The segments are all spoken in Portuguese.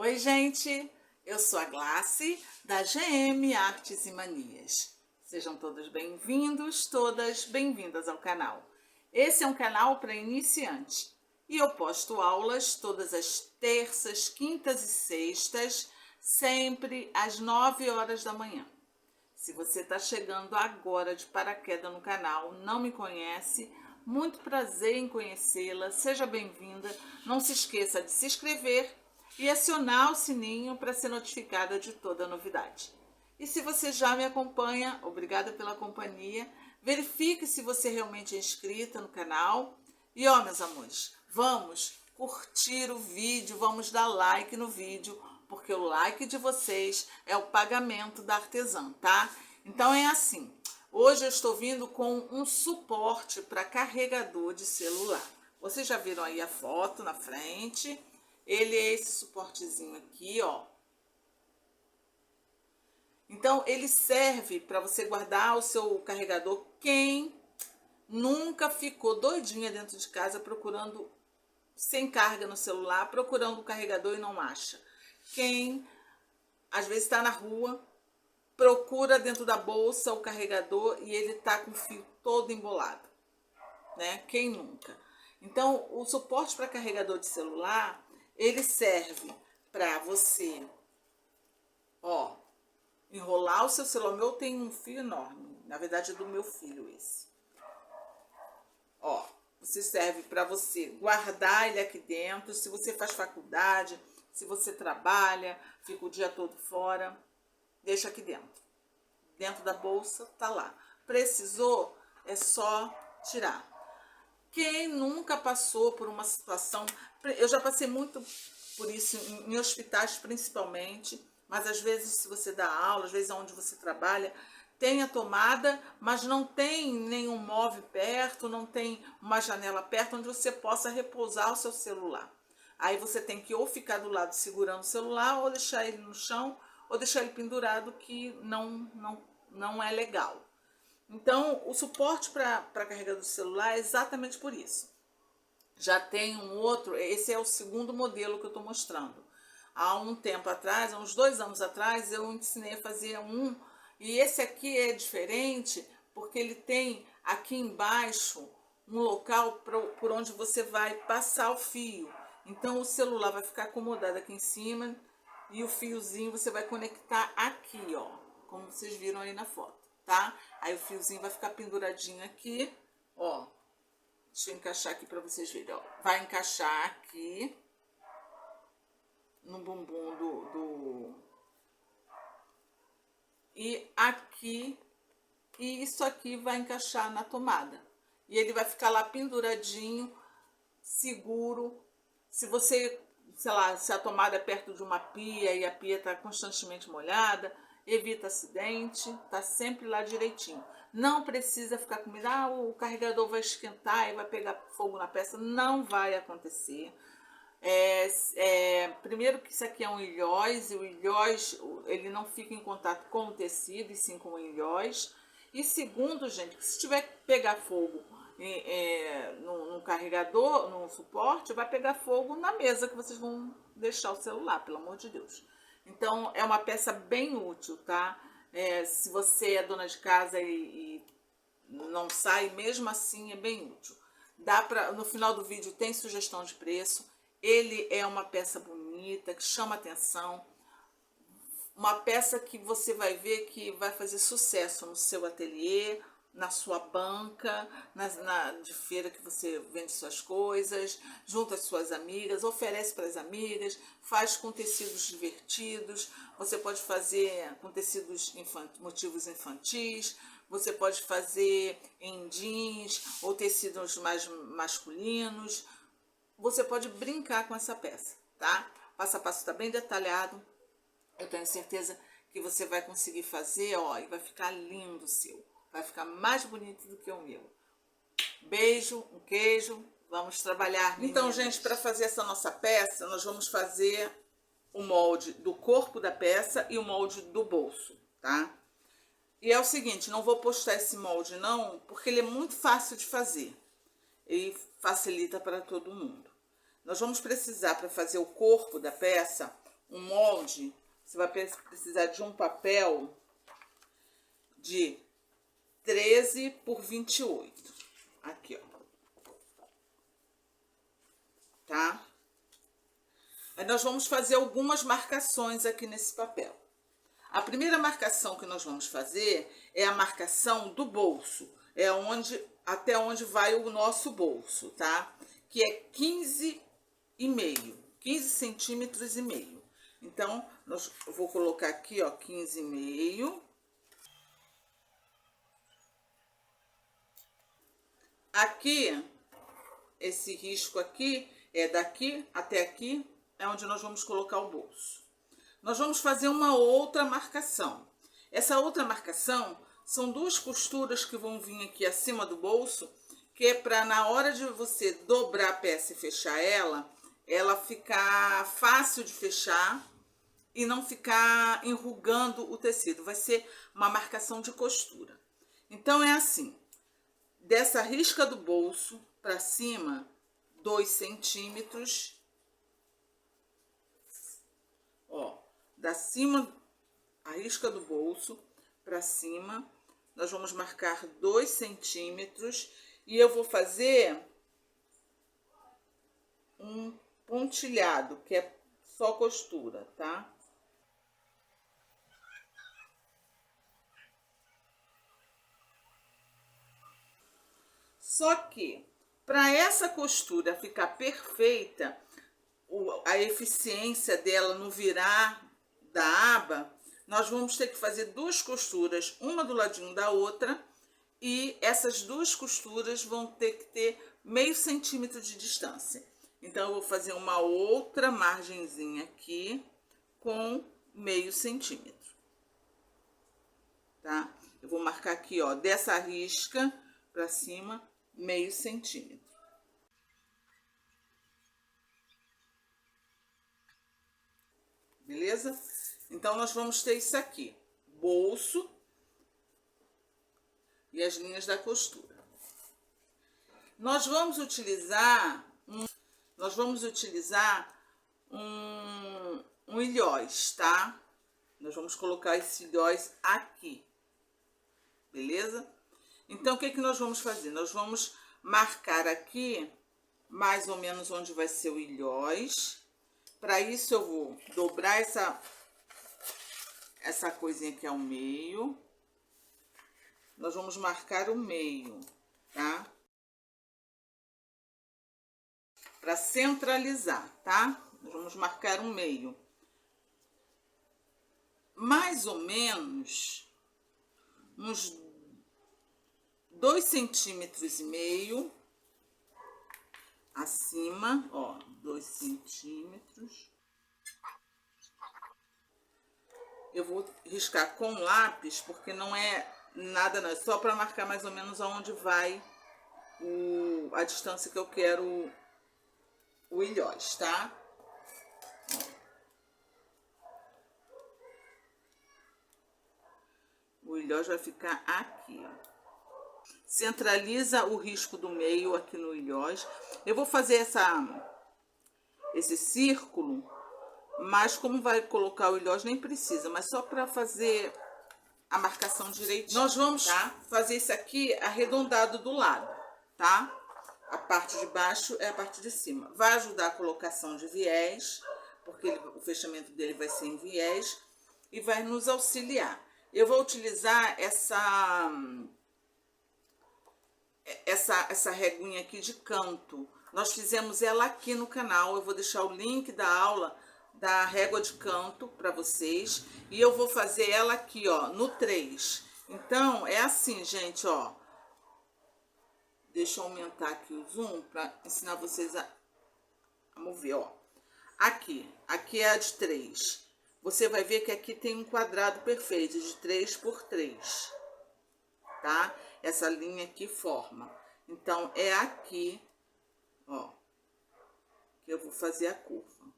Oi, gente! Eu sou a Glace, da GM Artes e Manias. Sejam todos bem-vindos, todas bem-vindas ao canal. Esse é um canal para iniciante e eu posto aulas todas as terças, quintas e sextas, sempre às 9 horas da manhã. Se você está chegando agora de paraquedas no canal, não me conhece, muito prazer em conhecê-la, seja bem-vinda. Não se esqueça de se inscrever e acionar o sininho para ser notificada de toda novidade. E se você já me acompanha, obrigada pela companhia. Verifique se você realmente é inscrita no canal. E ó, meus amores, vamos curtir o vídeo, vamos dar like no vídeo, porque o like de vocês é o pagamento da artesã, tá? Então é assim, hoje eu estou vindo com um suporte para carregador de celular. Vocês já viram aí a foto na frente? Ele é esse suportezinho aqui, ó. Então, ele serve para você guardar o seu carregador. Quem nunca ficou doidinha dentro de casa procurando, sem carga no celular, procurando o carregador e não acha? Quem, às vezes, está na rua, procura dentro da bolsa o carregador e ele tá com o fio todo embolado, né? Quem nunca? Então, o suporte para carregador de celular, ele serve para você, ó, enrolar o seu celular. O meu tem um fio enorme, na verdade é do meu filho esse. Ó, você serve para você guardar ele aqui dentro, se você faz faculdade, se você trabalha, fica o dia todo fora, deixa aqui dentro. Dentro da bolsa, tá lá. Precisou, é só tirar. Quem nunca passou por uma situação, eu já passei muito por isso em hospitais principalmente, mas às vezes se você dá aula, às vezes onde você trabalha, tem a tomada, mas não tem nenhum móvel perto, não tem uma janela perto onde você possa repousar o seu celular. Aí você tem que ou ficar do lado segurando o celular, ou deixar ele no chão, ou deixar ele pendurado, que não é legal. Então, o suporte para carregador do celular é exatamente por isso. Já tem um outro, esse é o segundo modelo que eu estou mostrando. Há um tempo atrás, há uns 2 anos atrás, eu ensinei a fazer um, e esse aqui é diferente, porque ele tem aqui embaixo um local por onde você vai passar o fio. Então, o celular vai ficar acomodado aqui em cima, e o fiozinho você vai conectar aqui, ó, como vocês viram aí na foto, tá? Aí o fiozinho vai ficar penduradinho aqui, ó. Deixa eu encaixar aqui para vocês verem, ó. Vai encaixar aqui no bumbum e aqui, e isso aqui vai encaixar na tomada. E ele vai ficar lá penduradinho, seguro. Se você, sei lá, se a tomada é perto de uma pia e a pia está constantemente molhada, evita acidente, tá sempre lá direitinho. Não precisa ficar com medo, o carregador vai esquentar e vai pegar fogo na peça. Não vai acontecer. Primeiro que isso aqui é um ilhós, e o ilhós ele não fica em contato com o tecido, e sim com o ilhós. E segundo, gente, que se tiver que pegar fogo no carregador, no suporte, vai pegar fogo na mesa que vocês vão deixar o celular, pelo amor de Deus. Então, é uma peça bem útil, tá? Se você é dona de casa e não sai, mesmo assim é bem útil. No final do vídeo tem sugestão de preço. Ele é uma peça bonita, que chama atenção. Uma peça que você vai ver que vai fazer sucesso no seu ateliê, na sua banca, de feira que você vende suas coisas, junto às suas amigas, oferece para as amigas, faz com tecidos divertidos. Você pode fazer com tecidos motivos infantis, você pode fazer em jeans ou tecidos mais masculinos. Você pode brincar com essa peça, tá? Passo a passo está bem detalhado. Eu tenho certeza que você vai conseguir fazer, ó, e vai ficar lindo o seu. Vai ficar mais bonito do que o meu. Beijo, um queijo, vamos trabalhar, meninas. Então, gente, para fazer essa nossa peça, nós vamos fazer o molde do corpo da peça e o molde do bolso, tá? E é o seguinte, não vou postar esse molde não, porque ele é muito fácil de fazer. E facilita para todo mundo. Nós vamos precisar, para fazer o corpo da peça, um molde, você vai precisar de um papel de 13 por 28. Aqui, ó. Tá? Aí nós vamos fazer algumas marcações aqui nesse papel. A primeira marcação que nós vamos fazer é a marcação do bolso. É até onde vai o nosso bolso, tá? Que é 15,5. 15 centímetros e meio. Então, eu vou colocar aqui, ó, 15,5. Aqui, esse risco aqui, é daqui até aqui, é onde nós vamos colocar o bolso. Nós vamos fazer uma outra marcação. Essa outra marcação são duas costuras que vão vir aqui acima do bolso, que é para na hora de você dobrar a peça e fechar ela ficar fácil de fechar e não ficar enrugando o tecido. Vai ser uma marcação de costura. Então é assim, dessa risca do bolso para cima, 2 centímetros. Ó, da cima, a risca do bolso para cima, nós vamos marcar 2 centímetros e eu vou fazer um pontilhado, que é só costura, tá? Só que, para essa costura ficar perfeita, a eficiência dela no virar da aba, nós vamos ter que fazer duas costuras, uma do ladinho da outra, e essas duas costuras vão ter que ter meio centímetro de distância. Então, eu vou fazer uma outra margenzinha aqui com meio centímetro, tá? Eu vou marcar aqui, ó, dessa risca para cima, meio centímetro. Beleza? Então, nós vamos ter isso aqui, bolso e as linhas da costura. Nós vamos utilizar um ilhós, tá? Nós vamos colocar esse ilhós aqui, beleza? Então, o que nós vamos fazer? Nós vamos marcar aqui, mais ou menos onde vai ser o ilhós. Para isso, eu vou dobrar essa coisinha aqui ao meio. Nós vamos marcar o meio, tá? Para centralizar, tá? Nós vamos marcar um meio. Mais ou menos uns 2,5 centímetros acima, ó, 2 centímetros. Eu vou riscar com lápis, porque não é nada, não, é só para marcar mais ou menos aonde vai a distância que eu quero o ilhós, tá? O ilhós vai ficar aqui, ó. Centraliza o risco do meio aqui no ilhós. Eu vou fazer esse círculo, mas como vai colocar o ilhós, nem precisa, mas só para fazer a marcação direitinho. Nós vamos fazer isso aqui arredondado do lado, tá? A parte de baixo é a parte de cima. Vai ajudar a colocação de viés, porque o fechamento dele vai ser em viés, e vai nos auxiliar. Eu vou utilizar essa reguinha aqui de canto. Nós fizemos ela aqui no canal. Eu vou deixar o link da aula da régua de canto para vocês. E eu vou fazer ela aqui, ó, no 3. Então, é assim, gente, ó. Deixa eu aumentar aqui o zoom para ensinar vocês a mover, ó. Aqui é a de 3. Você vai ver que aqui tem um quadrado perfeito de 3 por 3, tá? Essa linha aqui forma. Então, é aqui, ó, que eu vou fazer a curva.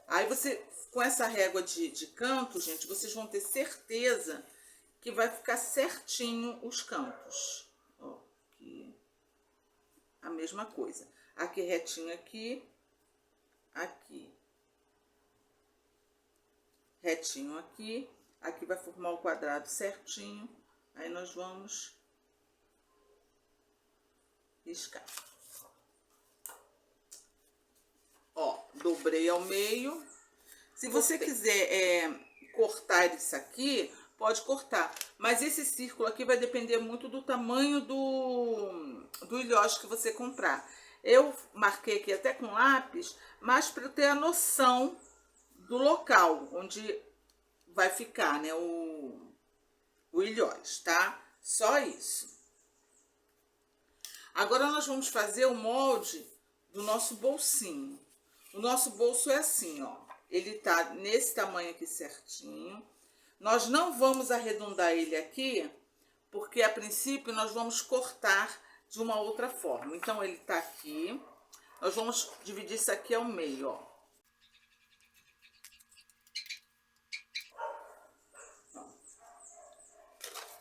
Aí, com essa régua de canto, gente, vocês vão ter certeza que vai ficar certinho os cantos. Ó, aqui, a mesma coisa. Aqui retinho aqui, aqui. retinho aqui. Aqui vai formar o quadrado certinho. Aí nós vamos riscar. Ó, dobrei ao meio. Se você quiser cortar isso aqui, pode cortar. Mas esse círculo aqui vai depender muito do tamanho do ilhote que você comprar. Eu marquei aqui até com lápis, mas para eu ter a noção do local onde vai ficar, né, o ilhote, tá? Só isso. Agora nós vamos fazer o molde do nosso bolsinho. O nosso bolso é assim, ó. Ele tá nesse tamanho aqui certinho. Nós não vamos arredondar ele aqui, porque a princípio nós vamos cortar de uma outra forma. Então ele tá aqui. Nós vamos dividir isso aqui ao meio, ó.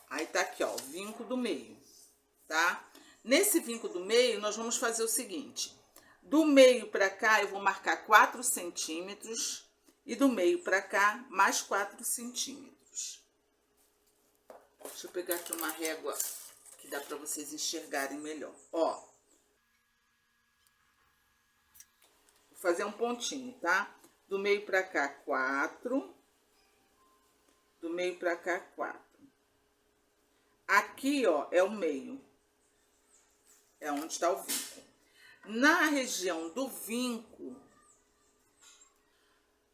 Aí tá aqui, ó, o vinco do meio, tá? Nesse vinco do meio, nós vamos fazer o seguinte. Do meio pra cá, eu vou marcar 4 centímetros. E do meio pra cá, mais 4 centímetros. Deixa eu pegar aqui uma régua que dá pra vocês enxergarem melhor. Ó. Vou fazer um pontinho, tá? Do meio pra cá, 4. Do meio pra cá, 4. Aqui, ó, é o meio. É onde está o vinco. Na região do vinco,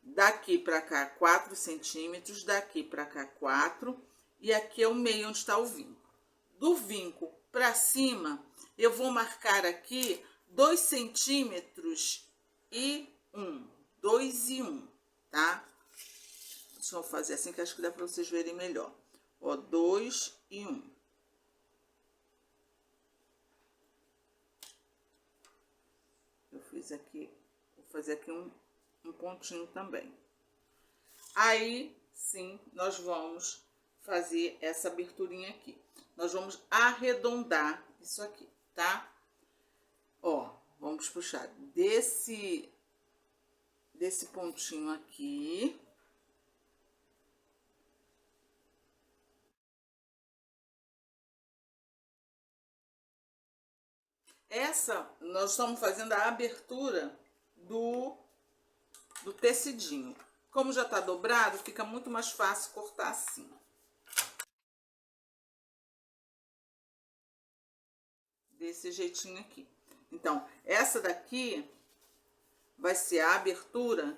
daqui pra cá, 4 centímetros. Daqui pra cá, 4. E aqui é o meio onde está o vinco. Do vinco pra cima, eu vou marcar aqui 2 centímetros e 1. 2 e 1, tá? Deixa eu fazer assim que acho que dá pra vocês verem melhor. Ó, 2 e 1. Eu fiz aqui, vou fazer aqui um pontinho também. Aí, sim, nós vamos fazer essa aberturinha aqui. Nós vamos arredondar isso aqui, tá? Ó, vamos puxar desse pontinho aqui. Essa, nós estamos fazendo a abertura do tecidinho. Como já tá dobrado, fica muito mais fácil cortar assim. Desse jeitinho aqui. Então, essa daqui vai ser a abertura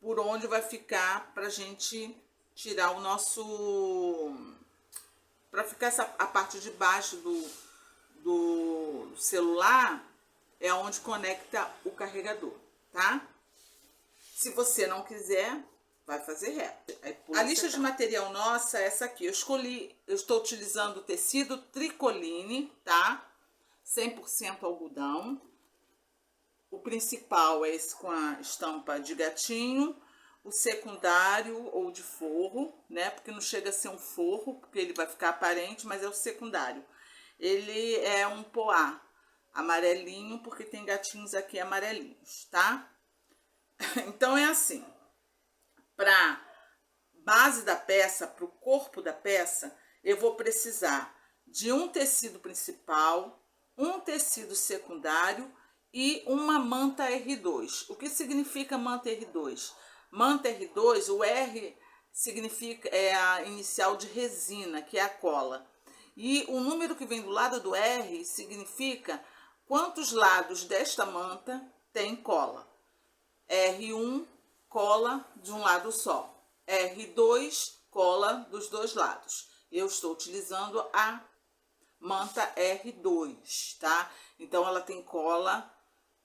por onde vai ficar pra gente tirar o nosso... Pra ficar a parte de baixo do celular, é onde conecta o carregador, tá? Se você não quiser, vai fazer reto. A lista de material nossa é essa aqui. Eu estou utilizando o tecido tricoline, tá? 100% algodão. O principal é esse com a estampa de gatinho. O secundário ou de forro, né? Porque não chega a ser um forro, porque ele vai ficar aparente, mas é o secundário. Ele é um poá amarelinho, porque tem gatinhos aqui amarelinhos, tá? Então, é assim. Para base da peça, para o corpo da peça, eu vou precisar de um tecido principal, um tecido secundário e uma manta R2. O que significa manta R2? Manta R2, o R significa, é a inicial de resina, que é a cola. E o número que vem do lado do R significa quantos lados desta manta tem cola. R1, cola de um lado só. R2, cola dos dois lados. Eu estou utilizando a manta R2, tá? Então, ela tem cola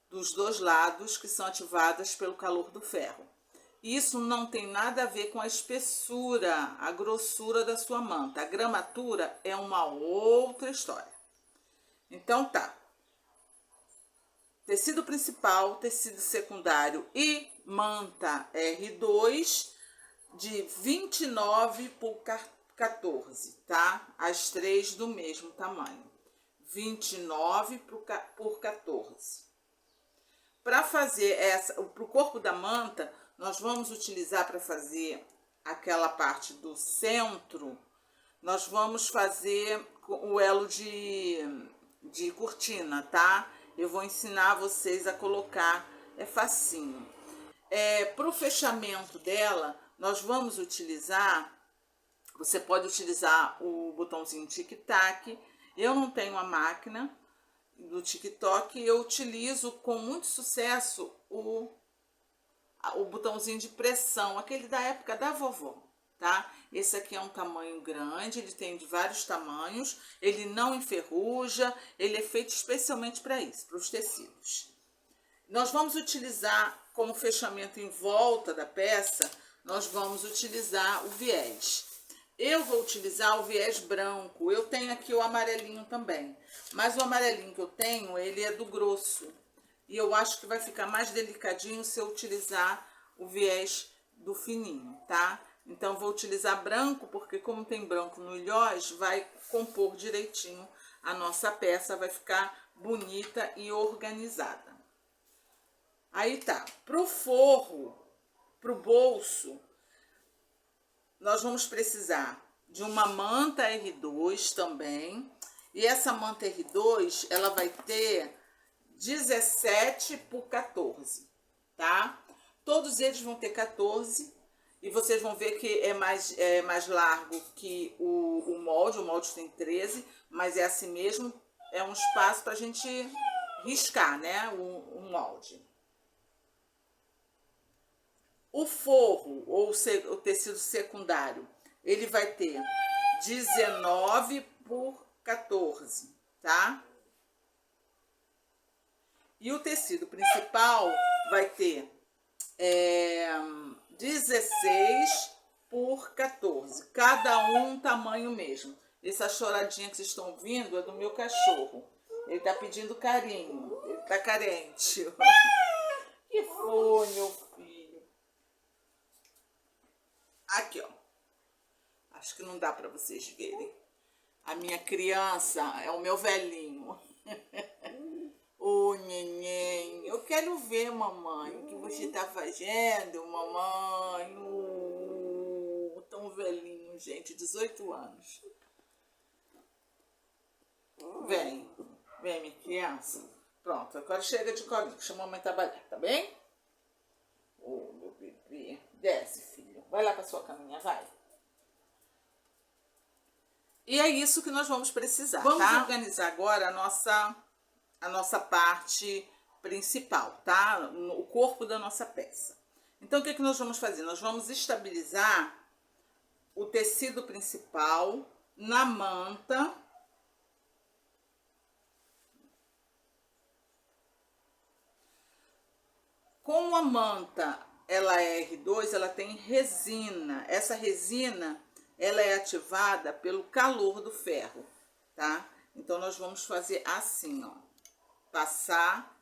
dos dois lados que são ativadas pelo calor do ferro. Isso não tem nada a ver com a espessura, a grossura da sua manta. A gramatura é uma outra história. Então, tá. Tecido principal, tecido secundário e manta R2 de 29 por 14, tá? As três do mesmo tamanho. 29 por 14. Para fazer essa, pro corpo da manta, nós vamos utilizar para fazer aquela parte do centro, nós vamos fazer o elo de cortina, tá? Eu vou ensinar vocês a colocar, é facinho. Para o fechamento dela, nós vamos utilizar, você pode utilizar o botãozinho tic-tac. Eu não tenho a máquina do TikTok, eu utilizo com muito sucesso o botãozinho de pressão, aquele da época da vovó, tá? Esse aqui é um tamanho grande, ele tem de vários tamanhos, ele não enferruja, ele é feito especialmente para isso, para os tecidos. Nós vamos utilizar como fechamento em volta da peça, nós vamos utilizar o viés. Eu vou utilizar o viés branco, eu tenho aqui o amarelinho também, mas o amarelinho que eu tenho, ele é do grosso. E eu acho que vai ficar mais delicadinho se eu utilizar o viés do fininho, tá? Então, vou utilizar branco, porque como tem branco no ilhós, vai compor direitinho a nossa peça, vai ficar bonita e organizada. Aí tá, pro forro, pro bolso, nós vamos precisar de uma manta R2 também. E essa manta R2, ela vai ter 17 por 14, tá? Todos eles vão ter 14 e vocês vão ver que é mais largo que o molde tem 13, mas é assim mesmo, é um espaço para a gente riscar, né, o molde. O forro ou o tecido secundário, ele vai ter 19 por 14, tá? E o tecido principal vai ter 16 por 14, cada um tamanho mesmo. Essa choradinha que vocês estão ouvindo é do meu cachorro. Ele tá pedindo carinho, ele tá carente. Que foi, meu filho? Aqui, ó. Acho que não dá para vocês verem. A minha criança é o meu velhinho. Ô, neném, eu quero ver, mamãe, o que você tá fazendo, mamãe. Tão velhinho, gente, 18 anos. Vem, minha criança. Pronto, agora chega de colinho, deixa a mamãe trabalhar, tá bem? Ô, meu bebê, desce, filho. Vai lá pra sua caminha, vai. E é isso que nós vamos precisar, vamos tá? Organizar agora a nossa parte principal, tá? O corpo da nossa peça. Então, o que nós vamos fazer? Nós vamos estabilizar o tecido principal na manta. Como a manta, ela é R2, ela tem resina. Essa resina, ela é ativada pelo calor do ferro, tá? Então, nós vamos fazer assim, ó. Passar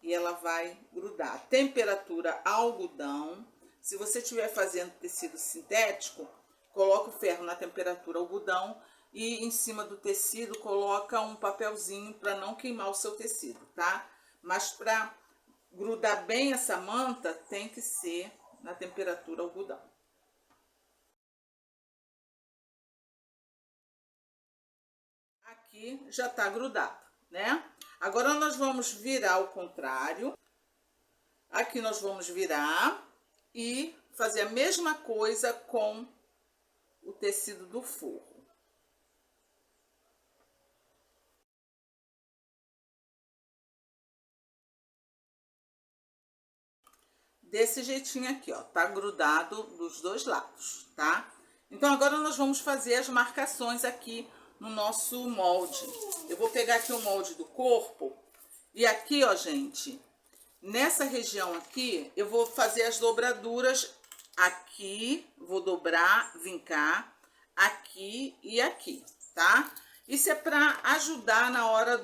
e ela vai grudar. Temperatura algodão. Se você estiver fazendo tecido sintético, coloca o ferro na temperatura algodão e em cima do tecido coloca um papelzinho para não queimar o seu tecido, tá? Mas para grudar bem essa manta, tem que ser na temperatura algodão. Aqui já tá grudado, né? Agora nós vamos virar ao contrário. Aqui nós vamos virar e fazer a mesma coisa com o tecido do forro. Desse jeitinho aqui, ó, tá grudado dos dois lados, tá? Então agora nós vamos fazer as marcações aqui no nosso molde. Eu vou pegar aqui o molde do corpo e aqui, ó, gente, nessa região aqui, eu vou fazer as dobraduras aqui, vou dobrar, vincar, aqui e aqui, tá? Isso é pra ajudar na hora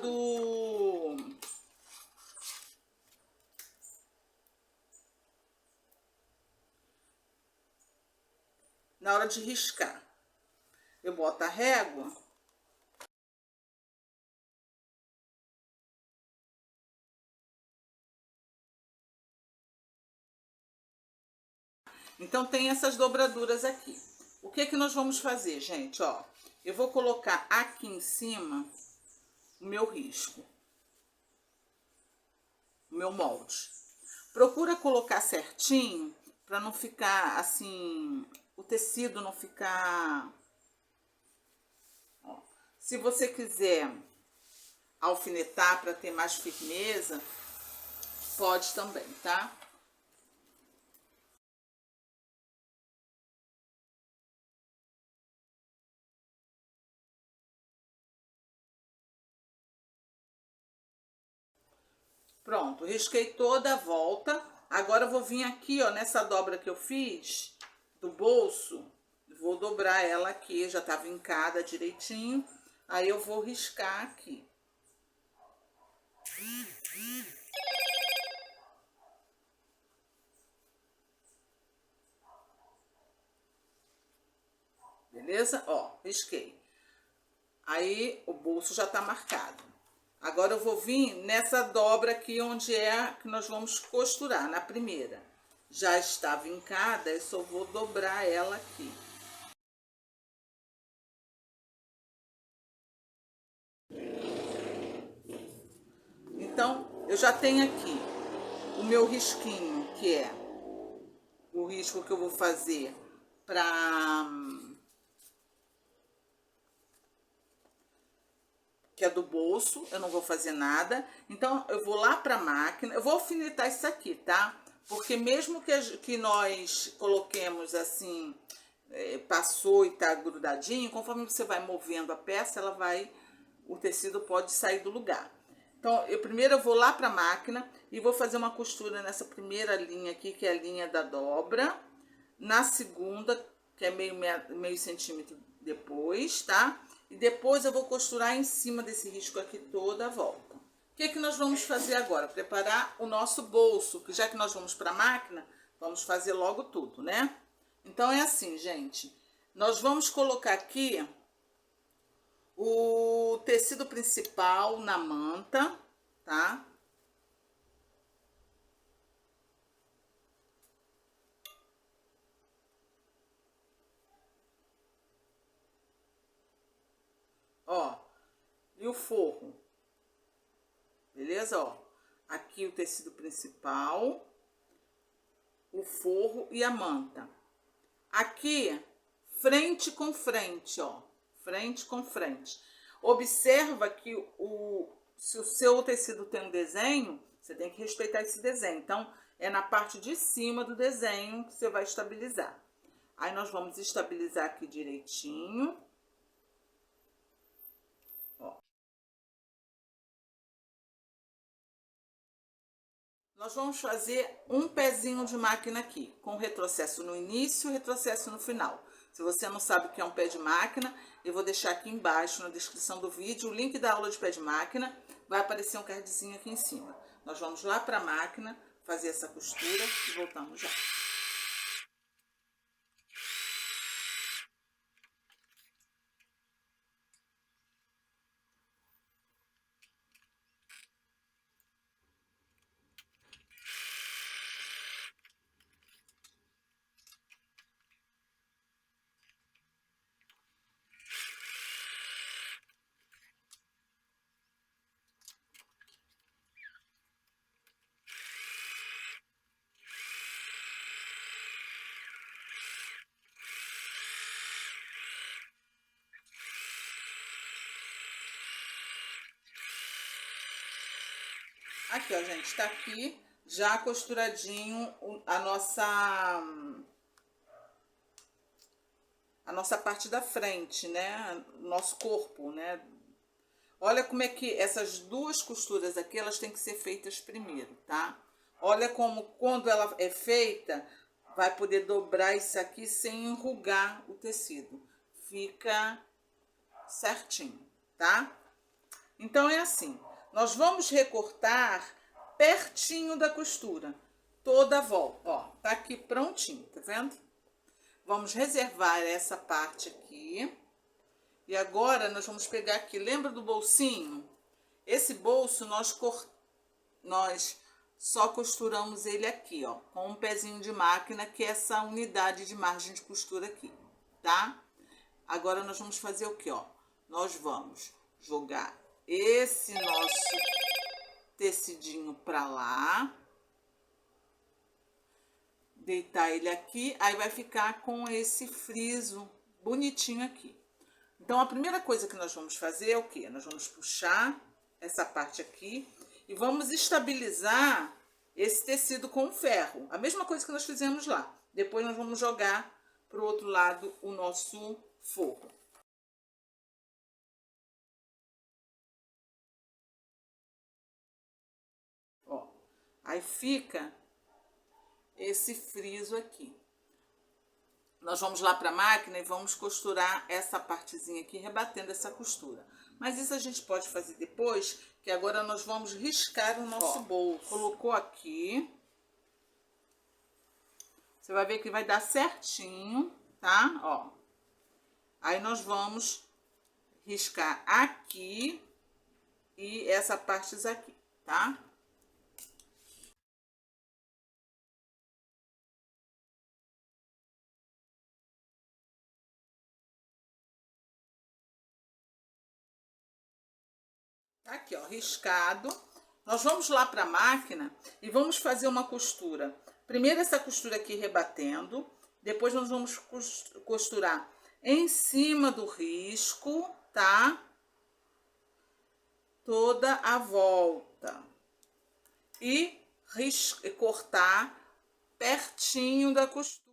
de riscar. Eu boto a régua. Então tem essas dobraduras aqui. O que que nós vamos fazer, gente? Ó, eu vou colocar aqui em cima o meu risco, o meu molde. Procura colocar certinho para não ficar assim, o tecido não ficar. Ó, se você quiser alfinetar para ter mais firmeza, pode também, tá? Pronto, risquei toda a volta. Agora eu vou vir aqui, ó, nessa dobra que eu fiz do bolso, vou dobrar ela aqui, já tá vincada direitinho. Aí eu vou riscar aqui. Beleza? Ó, risquei. Aí o bolso já tá marcado. Agora eu vou vir nessa dobra aqui onde é que nós vamos costurar, na primeira. Já está vincada, eu só vou dobrar ela aqui. Então, eu já tenho aqui o meu risquinho, que é o risco que eu vou fazer para... que é do bolso, eu não vou fazer nada. Então, eu vou lá para a máquina, eu vou alfinetar isso aqui, tá? Porque mesmo que nós coloquemos assim, passou e tá grudadinho, conforme você vai movendo a peça, ela vai, o tecido pode sair do lugar. Então, primeiro eu vou lá para a máquina e vou fazer uma costura nessa primeira linha aqui, que é a linha da dobra. Na segunda, que é meio centímetro depois, tá? E depois eu vou costurar em cima desse risco aqui toda a volta. O que que nós vamos fazer agora? Preparar o nosso bolso, que já que nós vamos para a máquina, vamos fazer logo tudo, né? Então é assim, gente. Nós vamos colocar aqui o tecido principal na manta, tá? Ó, e o forro, beleza? Ó, aqui o tecido principal, o forro e a manta. Aqui, frente com frente, ó, frente com frente. Observa que se o seu tecido tem um desenho, você tem que respeitar esse desenho. Então, é na parte de cima do desenho que você vai estabilizar. Aí, nós vamos estabilizar aqui direitinho. Ó. Nós vamos fazer um pezinho de máquina aqui, com retrocesso no início e retrocesso no final. Se você não sabe o que é um pé de máquina, eu vou deixar aqui embaixo na descrição do vídeo o link da aula de pé de máquina. Vai aparecer um cardzinho aqui em cima. Nós vamos lá para a máquina fazer essa costura e voltamos já. Aqui, ó, gente, tá aqui já costuradinho a nossa parte da frente, né? Nosso corpo, né? Olha como é que essas duas costuras aqui, elas têm que ser feitas primeiro, tá? Olha como quando ela é feita, vai poder dobrar isso aqui sem enrugar o tecido. Fica certinho, tá? Então é assim, nós vamos recortar pertinho da costura, toda a volta, ó, tá aqui prontinho, tá vendo? Vamos reservar essa parte aqui. E agora nós vamos pegar aqui, lembra do bolsinho? Esse bolso nós só costuramos ele aqui, ó, com um pezinho de máquina, que é essa unidade de margem de costura aqui, tá? Agora nós vamos fazer o que, ó? Nós vamos jogar esse nosso tecidinho pra lá, deitar ele aqui, aí vai ficar com esse friso bonitinho aqui. Então, a primeira coisa que nós vamos fazer é o quê? Nós vamos puxar essa parte aqui e vamos estabilizar esse tecido com ferro. A mesma coisa que nós fizemos lá. Depois nós vamos jogar para o outro lado o nosso forro. Ó, aí fica esse friso aqui. Nós vamos lá para a máquina e vamos costurar essa partezinha aqui, rebatendo essa costura. Mas isso a gente pode fazer depois, que agora nós vamos riscar o nosso bolso. Colocou aqui. Você vai ver que vai dar certinho, tá? Ó. Aí nós vamos riscar aqui e essa parte aqui, tá? Aqui, ó, riscado. Nós vamos lá para a máquina e vamos fazer uma costura. Primeiro essa costura aqui rebatendo, depois nós vamos costurar em cima do risco, tá? Toda a volta. E cortar pertinho da costura.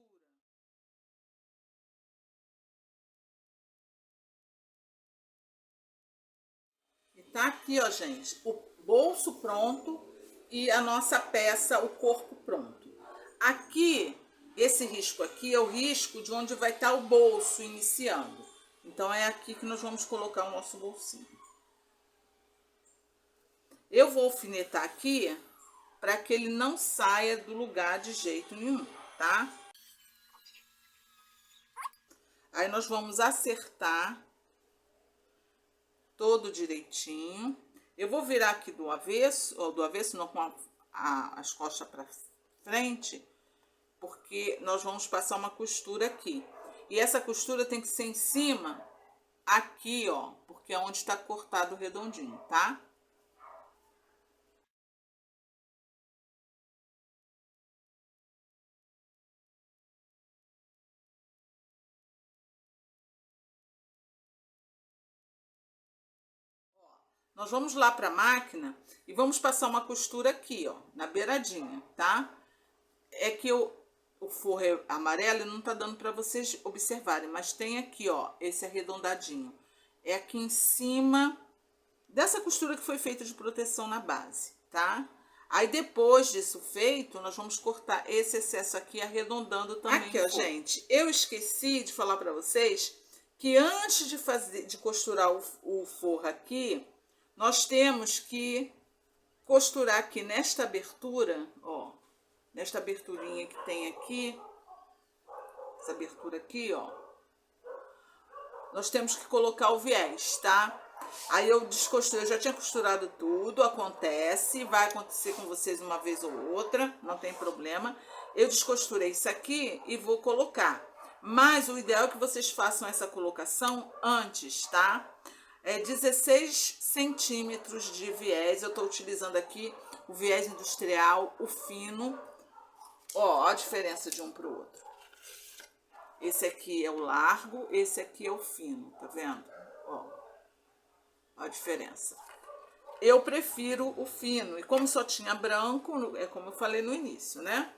Tá aqui, ó, gente, o bolso pronto e a nossa peça, o corpo pronto. Aqui, esse risco aqui é o risco de onde vai estar o bolso iniciando. Então, é aqui que nós vamos colocar o nosso bolsinho. Eu vou alfinetar aqui para que ele não saia do lugar de jeito nenhum, tá? Aí, nós vamos acertar todo direitinho. Eu vou virar aqui do avesso, ou do avesso não, com as costas para frente, porque nós vamos passar uma costura aqui. E essa costura tem que ser em cima, aqui, ó, porque é onde está cortado redondinho, tá? Nós vamos lá para a máquina e vamos passar uma costura aqui, ó, na beiradinha, tá? É que o forro é amarelo e não tá dando para vocês observarem, mas tem aqui, ó, esse arredondadinho. É aqui em cima dessa costura que foi feita de proteção na base, tá? Aí depois disso feito, nós vamos cortar esse excesso aqui, arredondando também. Aqui, ó, gente, eu esqueci de falar para vocês que antes de costurar o forro aqui, nós temos que costurar aqui nesta abertura, ó, nesta aberturinha que tem aqui, essa abertura aqui, ó, nós temos que colocar o viés, tá? Aí eu descosturei, eu já tinha costurado tudo, acontece, vai acontecer com vocês uma vez ou outra, não tem problema. Eu descosturei isso aqui e vou colocar, mas o ideal é que vocês façam essa colocação antes, tá? É 16 centímetros de viés, eu tô utilizando aqui o viés industrial, o fino. Ó, a diferença de um pro outro. Esse aqui é o largo, esse aqui é o fino, tá vendo? Ó, a diferença. Eu prefiro o fino, e como só tinha branco, é como eu falei no início, né?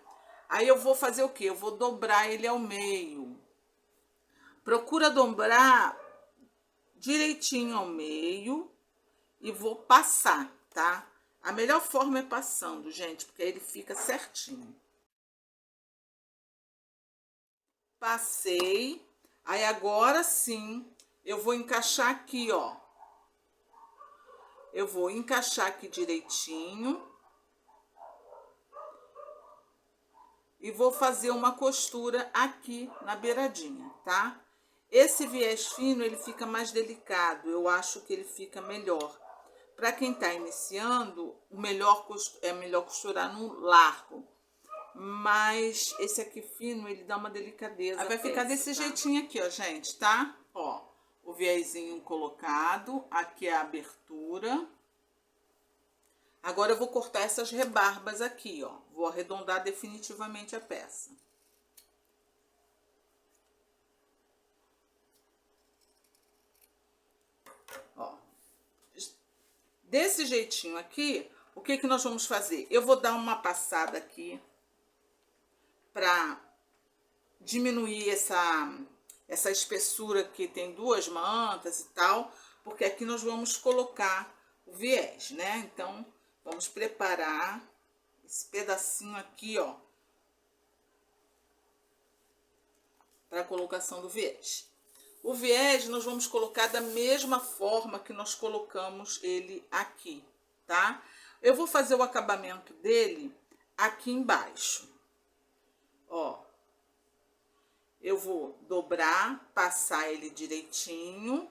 Aí eu vou fazer o quê? Eu vou dobrar ele ao meio. Procura dobrar direitinho ao meio e vou passar, tá? A melhor forma é passando, gente, porque aí ele fica certinho. Passei, aí agora sim eu vou encaixar aqui, ó. Eu vou encaixar aqui direitinho e vou fazer uma costura aqui na beiradinha, tá? Esse viés fino, ele fica mais delicado, eu acho que ele fica melhor. para quem tá iniciando, é melhor costurar no largo. Mas esse aqui fino, ele dá uma delicadeza. Aí vai ficar desse jeitinho aqui, ó, gente, tá? Ó, o viezinho colocado, aqui é a abertura. Agora eu vou cortar essas rebarbas aqui, ó. Vou arredondar definitivamente a peça. Ó. Desse jeitinho aqui, o que que nós vamos fazer? Eu vou dar uma passada aqui para diminuir essa espessura que tem duas mantas e tal, porque aqui nós vamos colocar o viés, né? Então, vamos preparar esse pedacinho aqui, ó, para a colocação do viés. O viés nós vamos colocar da mesma forma que nós colocamos ele aqui, tá? Eu vou fazer o acabamento dele aqui embaixo. Ó, eu vou dobrar, passar ele direitinho,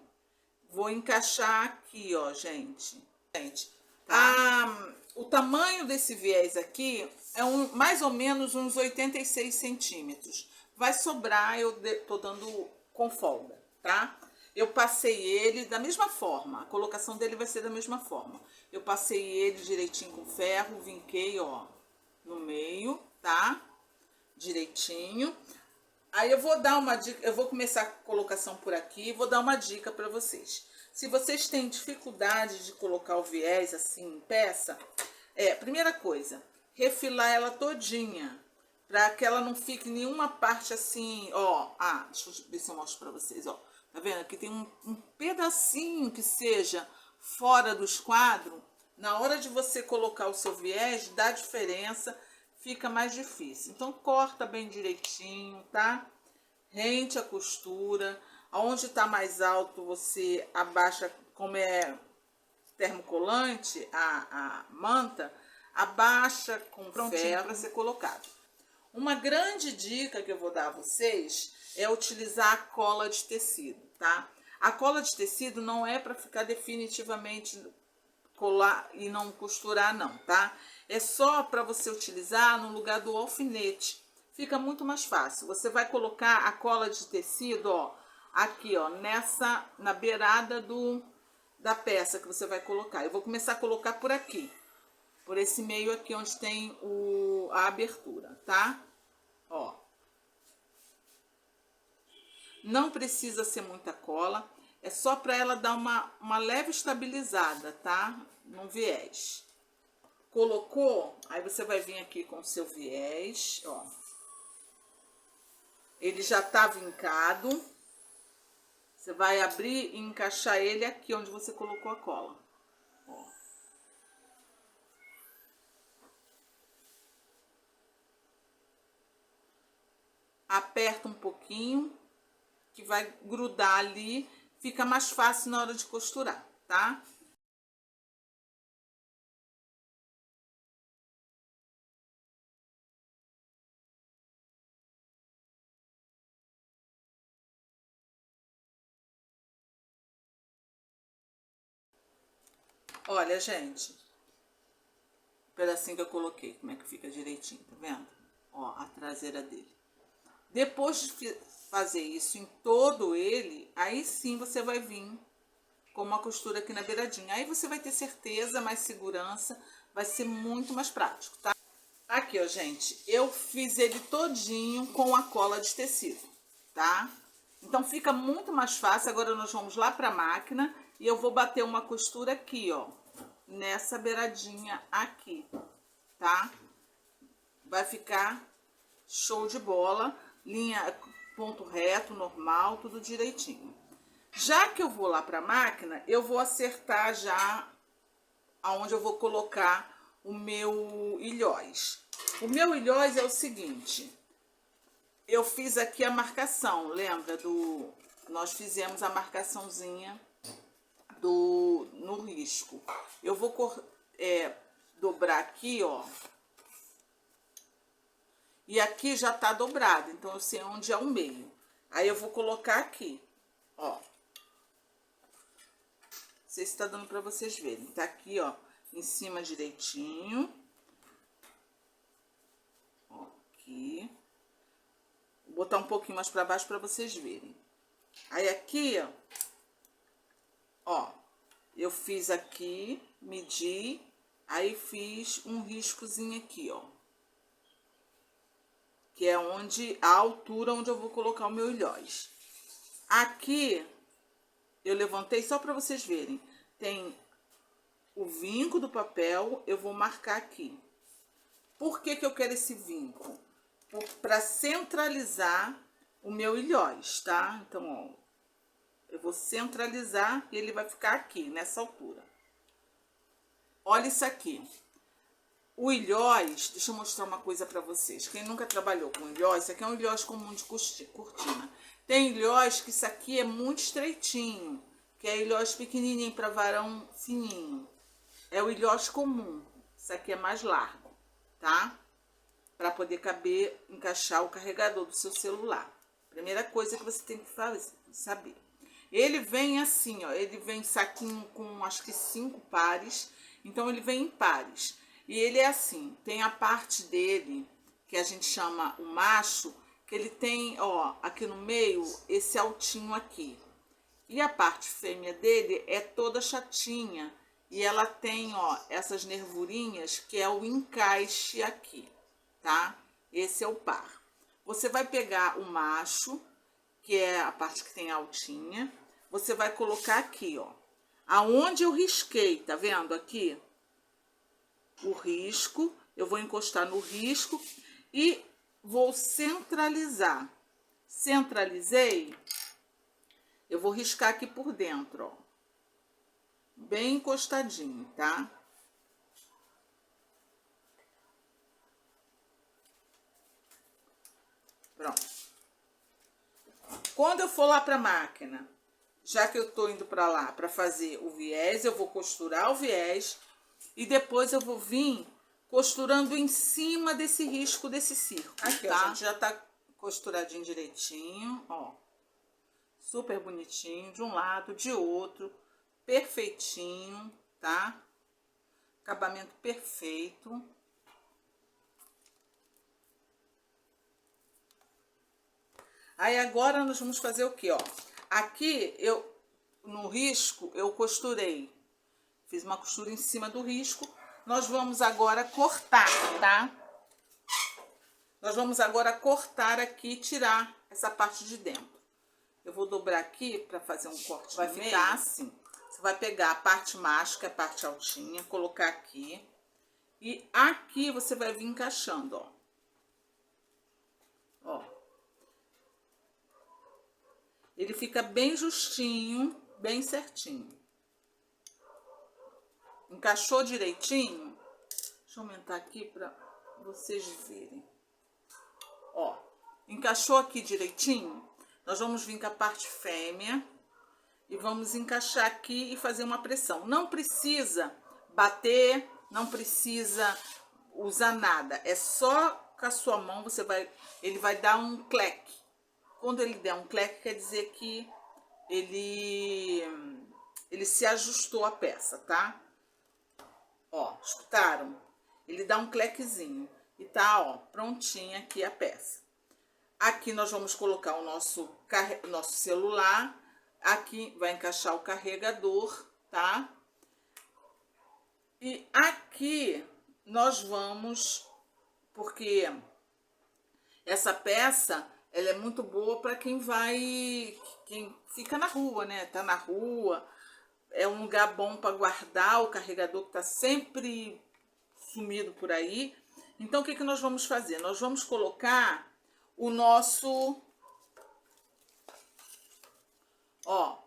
vou encaixar aqui, ó, gente. Tá? O tamanho desse viés aqui é mais ou menos uns 86 centímetros. Vai sobrar, eu tô dando com folga, tá? Eu passei ele da mesma forma, a colocação dele vai ser da mesma forma. Eu passei ele direitinho com ferro, vinquei, ó, no meio, tá? Direitinho. Aí eu vou dar uma dica, eu vou começar a colocação por aqui, vou dar uma dica para vocês. Se vocês têm dificuldade de colocar o viés assim em peça, primeira coisa, refilar ela todinha, para que ela não fique nenhuma parte assim, ó. Deixa eu ver se eu mostro para vocês, ó. Tá vendo? Aqui tem um pedacinho que seja fora do esquadro. Na hora de você colocar o seu viés, dá diferença, fica mais difícil. Então, corta bem direitinho, tá? Rente a costura. Aonde tá mais alto, você abaixa, como é termocolante, a manta, abaixa com prontinho para ser colocado. Uma grande dica que eu vou dar a vocês é utilizar a cola de tecido, tá? A cola de tecido não é para ficar definitivamente colar e não costurar, não, tá? É só para você utilizar no lugar do alfinete. Fica muito mais fácil. Você vai colocar a cola de tecido, ó, aqui, ó, na beirada da peça que você vai colocar. Eu vou começar a colocar por aqui, por esse meio aqui onde tem a abertura, tá? Ó. Não precisa ser muita cola, é só para ela dar uma leve estabilizada, tá? No viés. Colocou, aí você vai vir aqui com o seu viés, ó. Ele já tá vincado. Você vai abrir e encaixar ele aqui onde você colocou a cola. Ó. Aperta um pouquinho, que vai grudar ali, fica mais fácil na hora de costurar, tá? Olha, gente, o pedacinho que eu coloquei, como é que fica direitinho, tá vendo? Ó, a traseira dele. Depois de fazer isso em todo ele, aí sim você vai vir com uma costura aqui na beiradinha. Aí você vai ter certeza, mais segurança, vai ser muito mais prático, tá? Aqui, ó, gente, eu fiz ele todinho com a cola de tecido, tá? Então fica muito mais fácil. Agora nós vamos lá pra máquina e eu vou bater uma costura aqui, ó, nessa beiradinha aqui, tá? Vai ficar show de bola, linha, ponto reto, normal, tudo direitinho. Já que eu vou lá pra máquina, eu vou acertar já aonde eu vou colocar o meu ilhóis. O meu ilhóis é o seguinte, eu fiz aqui a marcação, lembra nós fizemos a marcaçãozinha no risco. Eu vou dobrar aqui, ó, e aqui já tá dobrado, então eu sei onde é o meio. Aí eu vou colocar aqui, ó. sei se tá dando pra vocês verem. Tá aqui, ó, em cima direitinho. Ó, aqui. Vou botar um pouquinho mais pra baixo pra vocês verem. Aí aqui, ó, eu fiz aqui, medi, aí fiz um riscozinho aqui, ó. Que é onde, a altura onde eu vou colocar o meu ilhós. Aqui, eu levantei só para vocês verem. Tem o vinco do papel, eu vou marcar aqui. Por que que eu quero esse vinco? Para centralizar o meu ilhós, tá? Então, ó, eu vou centralizar e ele vai ficar aqui, nessa altura. Olha isso aqui. O ilhós, deixa eu mostrar uma coisa para vocês. Quem nunca trabalhou com ilhós, isso aqui é um ilhós comum de cortina. Tem ilhós que isso aqui é muito estreitinho, que é ilhós pequenininho para varão fininho. É o ilhós comum. Isso aqui é mais largo, tá? Para poder caber, encaixar o carregador do seu celular. Primeira coisa que você tem que saber. Ele vem assim, ó, ele vem saquinho com acho que 5 pares, então ele vem em pares. E ele é assim, tem a parte dele, que a gente chama o macho, que ele tem, ó, aqui no meio, esse altinho aqui. E a parte fêmea dele é toda chatinha, e ela tem, ó, essas nervurinhas, que é o encaixe aqui, tá? Esse é o par. Você vai pegar o macho, que é a parte que tem altinha, você vai colocar aqui, ó, aonde eu risquei, tá vendo aqui? O risco, eu vou encostar no risco e vou centralizar. Centralizei, eu vou riscar aqui por dentro, ó, bem encostadinho, tá? Pronto. Quando eu for lá para a máquina, já que eu tô indo para lá para fazer o viés, eu vou costurar o viés e depois eu vou vir costurando em cima desse risco desse círculo. Aqui, tá? Ó, gente, já tá costuradinho direitinho, ó. Super bonitinho, de um lado, de outro, perfeitinho, tá? Acabamento perfeito. Aí agora nós vamos fazer o que, ó? Aqui eu no risco eu costurei. Fiz uma costura em cima do risco. Nós vamos agora cortar, tá? Nós vamos agora cortar aqui e tirar essa parte de dentro. Eu vou dobrar aqui para fazer um corte. Vai ficar assim. Você vai pegar a parte macho, que é a parte altinha, colocar aqui. E aqui você vai vir encaixando, ó. Ó. Ele fica bem justinho, bem certinho. Encaixou direitinho? Deixa eu aumentar aqui para vocês verem. Ó, encaixou aqui direitinho? Nós vamos vir com a parte fêmea e vamos encaixar aqui e fazer uma pressão. Não precisa bater, não precisa usar nada. É só com a sua mão, ele vai dar um cleque. Quando ele der um cleque, quer dizer que ele se ajustou a peça, tá? Ó, escutaram? Ele dá um clequezinho e tá, ó, prontinha aqui a peça. Aqui nós vamos colocar o nosso celular. Aqui vai encaixar o carregador, tá? E aqui nós vamos, porque essa peça, ela é muito boa para quem fica na rua, né? Tá na rua, é um lugar bom para guardar o carregador que tá sempre sumido por aí. Então, o que que nós vamos fazer? Nós vamos colocar o nosso, ó,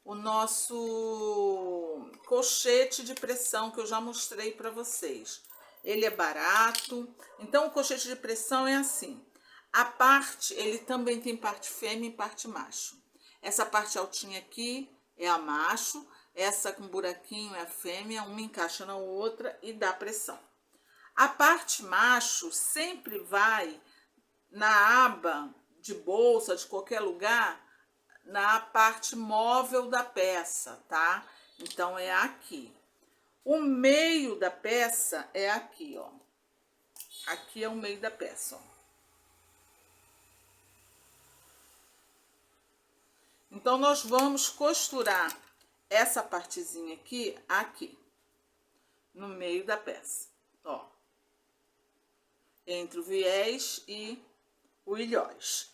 o nosso colchete de pressão que eu já mostrei para vocês. Ele é barato. Então, o colchete de pressão é assim. A parte, ele também tem parte fêmea e parte macho. Essa parte altinha aqui é a macho, essa com buraquinho é a fêmea, uma encaixa na outra e dá pressão. A parte macho sempre vai na aba de bolsa, de qualquer lugar, na parte móvel da peça, tá? Então, é aqui. O meio da peça é aqui, ó. Aqui é o meio da peça, ó. Então, nós vamos costurar essa partezinha aqui, aqui, no meio da peça, ó. Entre o viés e o ilhós.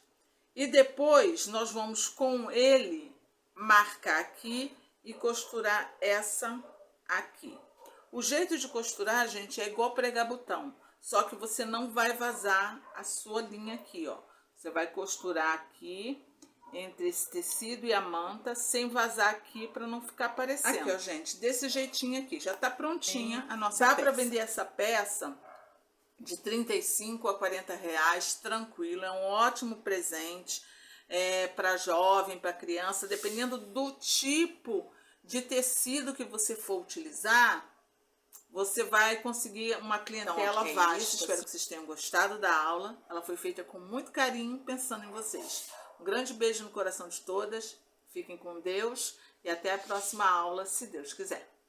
E depois, nós vamos com ele marcar aqui e costurar essa aqui. O jeito de costurar, gente, é igual pregar botão, só que você não vai vazar a sua linha aqui, ó. Você vai costurar aqui entre esse tecido e a manta, sem vazar aqui para não ficar aparecendo. Aqui, ó, gente, desse jeitinho aqui, já tá prontinha a nossa peça. Dá para vender essa peça de 35 a 40 reais, tranquilo, é um ótimo presente para jovem, para criança, dependendo do tipo de tecido que você for utilizar, você vai conseguir uma clientela vasta. Espero que vocês tenham gostado da aula, ela foi feita com muito carinho, pensando em vocês. Um grande beijo no coração de todas, fiquem com Deus e até a próxima aula, se Deus quiser.